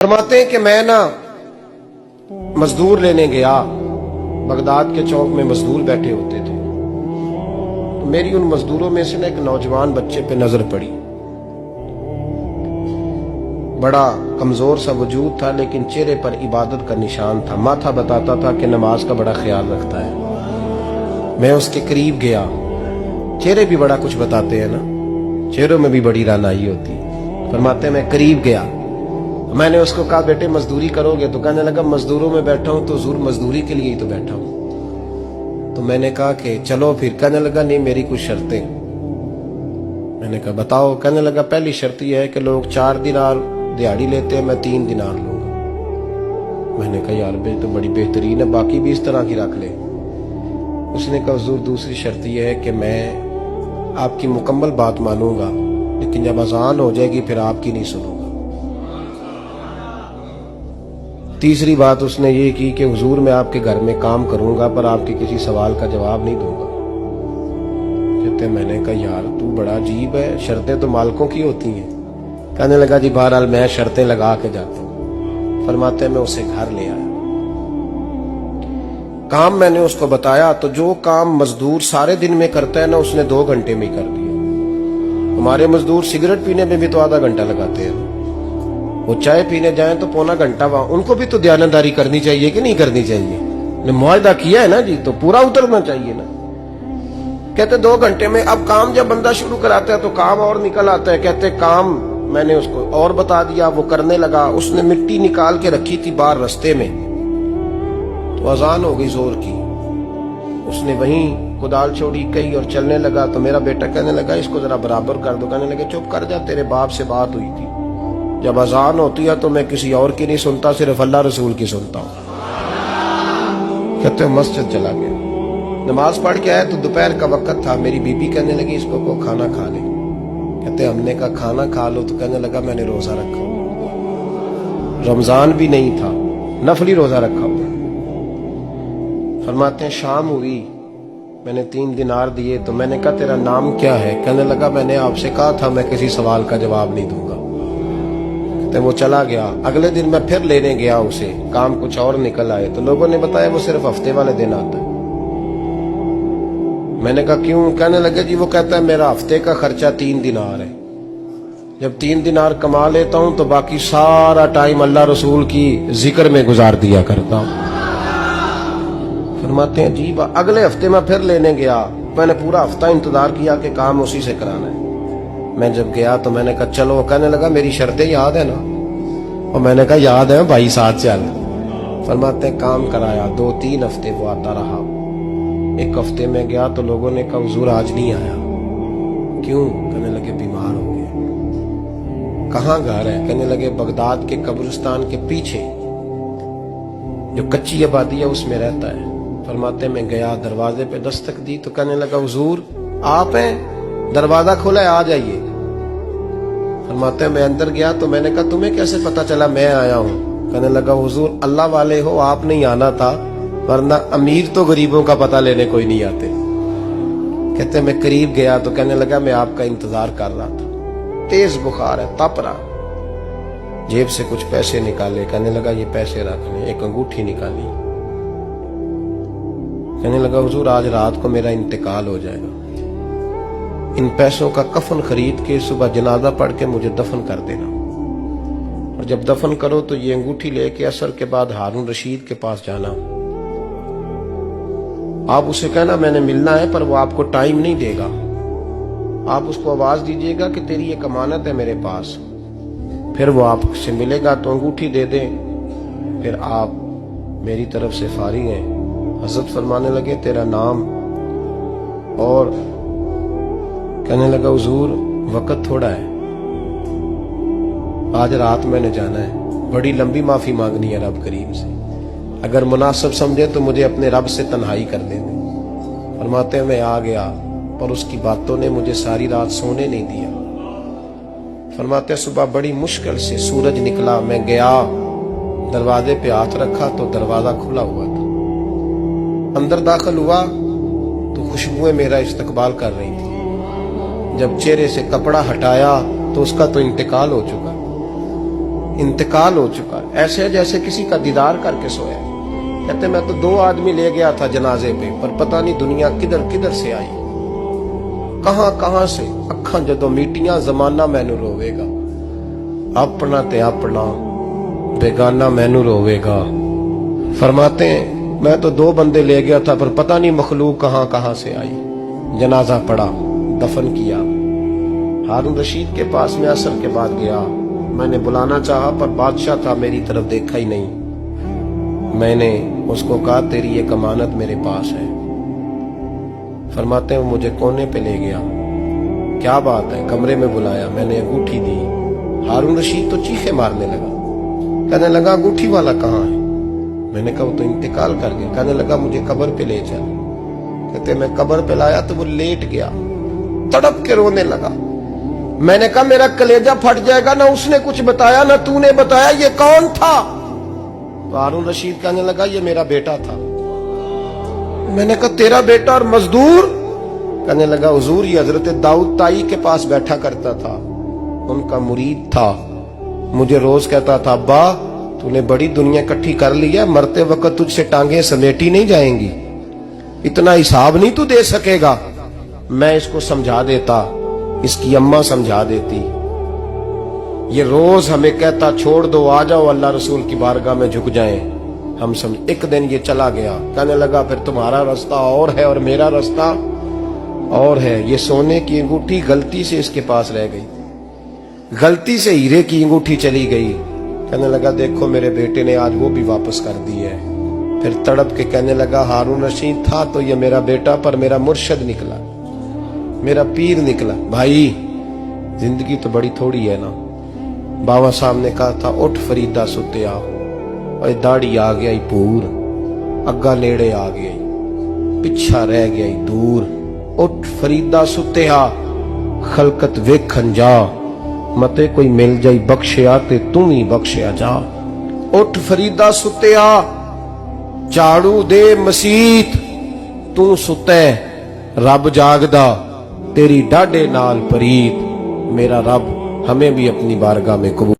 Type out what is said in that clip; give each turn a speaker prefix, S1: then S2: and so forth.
S1: फरमाते हैं कि मैं ना मजदूर लेने गया, बगदाद के चौक में मजदूर बैठे होते थे, तो मेरी उन मजदूरों में से ना एक नौजवान बच्चे पे नजर पड़ी। बड़ा कमजोर सा वजूद था, लेकिन चेहरे पर इबादत का निशान था। माथा बताता था कि नमाज का बड़ा ख्याल रखता है। मैं उसके करीब गया। चेहरे भी बड़ा कुछ बताते हैं ना, चेहरों में भी बड़ी रानाई होती है। फरमाते हैं मैं करीब गया, मैंने उसको कहा बेटे मजदूरी करोगे? तो कहने लगा मजदूरों में बैठा हूं तो हुजूर मजदूरी के लिए ही तो बैठा हूं। तो मैंने कहा कि चलो फिर। कहने लगा नहीं मेरी कुछ शर्तें। मैंने कहा बताओ। कहने लगा पहली शर्त यह है कि लोग 4 दिनार दिहाड़ी लेते हैं, मैं 3 दिनार लूंगा। मैंने कहा यार बे तो बड़ी बेहतरीन है, बाकी भी इस तरह की रख ले। उसने कहा हुजूर दूसरी शर्त यह है कि मैं आपकी मुकम्मल बात मानूंगा, लेकिन जब अजान हो जाएगी फिर आपकी नहीं सुनूंगा। तीसरी बात उसने ये की कि हुजूर मैं आपके घर में काम करूंगा पर आपके किसी सवाल का जवाब नहीं दूंगा। कहते मैंने कहा यार तू बड़ा अजीब है, शर्तें तो मालिकों की होती हैं। कहने लगा जी बहरहाल मैं शर्तें लगा के जाता हूं। फरमाते मैं उसे घर ले आया, काम मैंने उसको बताया, तो जो काम मजदूर सारे दिन में करता है ना उसने 2 घंटे में ही कर दिया। हमारे मजदूर सिगरेट पीने में भी तो आधा घंटा लगाते हैं, वो चाय पीने जाएं तो पौना घंटा वहां। उनको भी तो दयानतदारी करनी चाहिए कि नहीं करनी चाहिए? ने मुआहदा किया है ना जी, तो पूरा उतरना चाहिए ना। कहते 2 घंटे में। अब काम जब बंदा शुरू कराता है तो काम और निकल आता है। कहते काम मैंने उसको और बता दिया, वो करने लगा। उसने मिट्टी निकाल के रखी थी बाहर रास्ते में, तो अजान हो गई जोर की। उसने वहीं कुदाल छोड़ी कही और चलने लगा। तो मेरा बेटा कहने लगा इसको जरा बराबर कर दो। कहने लगे चुप कर जा, तेरे बाप से बात हुई थी, जब अजान होती है तो मैं किसी और की नहीं सुनता, सिर्फ अल्लाह रसूल की सुनता हूं। कहते मस्जिद चला गया, नमाज पढ़ के आया तो दोपहर का वक्त था। मेरी बीबी कहने लगी इसको को खाना खा ले। कहते हमने कहा खाना खा लो, तो कहने लगा मैंने रोजा रखा, रमजान भी नहीं था, नफली रोजा रखा हुआ। फरमाते हैं शाम हुई, मैंने 3 दिनार दिए। तो मैंने कहा तेरा नाम क्या है? कहने लगा मैंने आपसे कहा था मैं किसी सवाल का जवाब नहीं दूंगा। तो वो चला गया। अगले दिन मैं फिर लेने गया उसे, काम कुछ और निकल आए। तो लोगों ने बताया वो सिर्फ हफ्ते वाले दिन आता है। मैंने कहा क्यों? कहने लगे जी वो कहता है मेरा हफ्ते का खर्चा 3 दिनार है, जब 3 दिनार कमा लेता हूं तो बाकी सारा टाइम अल्लाह रसूल की जिक्र में गुजार दिया करता हूं। फरमाते हैं जी अगले हफ्ते मैं फिर लेने गया। मैंने पूरा हफ्ता इंतजार किया कि काम उसी से कराना है। मैं जब गया तो मैंने कहा चलो। कहने लगा मेरी शर्तें याद है ना? और मैंने कहा याद है भाई साथ चल। फरमाते हैं काम कराया, 2-3 हफ्ते वो आता रहा। एक हफ्ते में गया तो लोगों ने कहा हुजूर आज नहीं आया। क्यों? कहने लगे बीमार हो गए। कहाँ घर है? कहने लगे बगदाद के कब्रिस्तान के पीछे जो कच्ची आबादी है उसमें रहता है। फरमाते मैं गया, दरवाजे पे दस्तक दी तो कहने लगा हुजूर आप हैं? दरवाजा खोला है, आ जाइए। फरमाते हैं मैं अंदर गया तो मैंने कहा तुम्हें कैसे पता चला मैं आया हूं? कहने लगा हुजूर अल्लाह वाले हो, आप नहीं आना था, वरना अमीर तो गरीबों का पता लेने कोई नहीं आते। कहते मैं करीब गया तो कहने लगा मैं आपका इंतजार कर रहा था, तेज बुखार है, तप रहा। जेब से कुछ पैसे निकाले, कहने लगा ये पैसे रख ले। एक अंगूठी निकाली, कहने लगा हुजूर आज रात को मेरा इंतकाल हो जाएगा, इन पैसों का कफन खरीद के सुबह जनाजा पढ़ के मुझे दफन कर देना, और जब दफन करो तो ये अंगूठी लेके असर के बाद हारून रशीद के पास जाना। आप उसे कहना मैंने मिलना है पर वो आपको टाइम नहीं देगा। आप उसको आवाज दीजिएगा कि तेरी एक अमानत है मेरे पास। फिर वो आपसे मिलेगा तो अंगूठी दे दे, फिर आप मेरी तरफ से फारिग हैं। हजरत फरमाने लगे तेरा नाम? और कहने लगा हुजूर वक्त थोड़ा है, आज रात मैंने जाना है, बड़ी लंबी माफी मांगनी है रब करीम से, अगर मुनासिब समझे तो मुझे अपने रब से तन्हाई कर दे। फरमाते हैं मैं आ गया पर उसकी बातों ने मुझे सारी रात सोने नहीं दिया। फरमाते हैं सुबह बड़ी मुश्किल से सूरज निकला, मैं गया दरवाजे पे हाथ रखा तो दरवाजा खुला हुआ था। अंदर दाखिल हुआ तो खुशबुएं मेरा इस्तकबाल कर रही थी। जब चेहरे से कपड़ा हटाया तो उसका तो इंतकाल हो चुका। इंतकाल हो चुका है, ऐसे जैसे किसी का दीदार करके सोया। कहते मैं तो 2 आदमी ले गया था जनाजे पे, पर पता नहीं दुनिया किधर किधर से आई, कहां से। अखां जदों मीटियां जमाना मैनू रोवेगा, अपना ते अपना बेगाना मैनू रोवेगा। फरमाते हैं मैं तो 2 बंदे ले गया था, पर पता नहीं मखलूक कहां से आई। जनाजा पड़ा, दफन किया। हारून रशीद के पास में असर के बाद गया, मैंने बुलाना चाहा पर बादशाह था, मेरी तरफ देखा ही नहीं। मैंने उसको कहा तेरी एक अमानत मेरे पास है। फरमाते हैं वो मुझे कोने पे ले गया, क्या बात है, कमरे में बुलाया, मैंने अंगूठी दी। हारून रशीद तो चीखे मारने लगा, कहने लगा अंगूठी वाला कहाँ है? मैंने कहा वो तो इंतकाल कर गया। कहने लगा मुझे कब्र पे ले चल। कहते मैं कब्र पे लाया तो वो लेट गया, तड़प के रोने लगा। मैंने कहा मेरा कलेजा फट जाएगा, ना उसने कुछ बताया ना तूने बताया, ये कौन था? तो हारून रशीद कहने लगा ये मेरा बेटा था। मैंने कहा तेरा बेटा और मजदूर? कहने लगा हुजूर ये हजरत दाऊद ताई के पास बैठा करता था, उनका मुरीद था, मुझे रोज कहता था अब्बा तूने बड़ी दुनिया इकट्ठी कर ली है, मरते वक्त तुझसे टांगे समेटी नहीं जाएंगी, इतना हिसाब नहीं तू दे सकेगा। मैं इसको समझा देता, इसकी अम्मा समझा देती। ये रोज हमें कहता छोड़ दो, आ जाओ अल्लाह रसूल की बारगाह में झुक जाएं। हम समझ। एक दिन ये चला गया, कहने लगा फिर तुम्हारा रास्ता और है और मेरा रास्ता और है। ये सोने की अंगूठी गलती से इसके पास रह गई, गलती से हीरे की अंगूठी चली गई। कहने लगा देखो मेरे बेटे ने आज वो भी वापस कर दी है। फिर तड़प के कहने लगा हारून रशीद था तो ये मेरा बेटा, पर मेरा मुर्शद निकला, मेरा पीर निकला। भाई जिंदगी तो बड़ी थोड़ी है ना। बाबा साहब ने कहा था उठ फरीदा सुत्या, और दाढ़ी आ गया पूर, अग्गा नेड़े आ गया, पिछा रह गया दूर। उठ फरीदा सुत्या खलकत वेखन जा, मते कोई मिल जाई बख्शिया ते तू ही बख्शिया जा। उठ फरीदा सुत्या झाड़ू दे मसीत, तू सुते रब जागदा, तेरी डाडे नाल परीत। मेरा रब हमें भी अपनी बारगाह में कबूल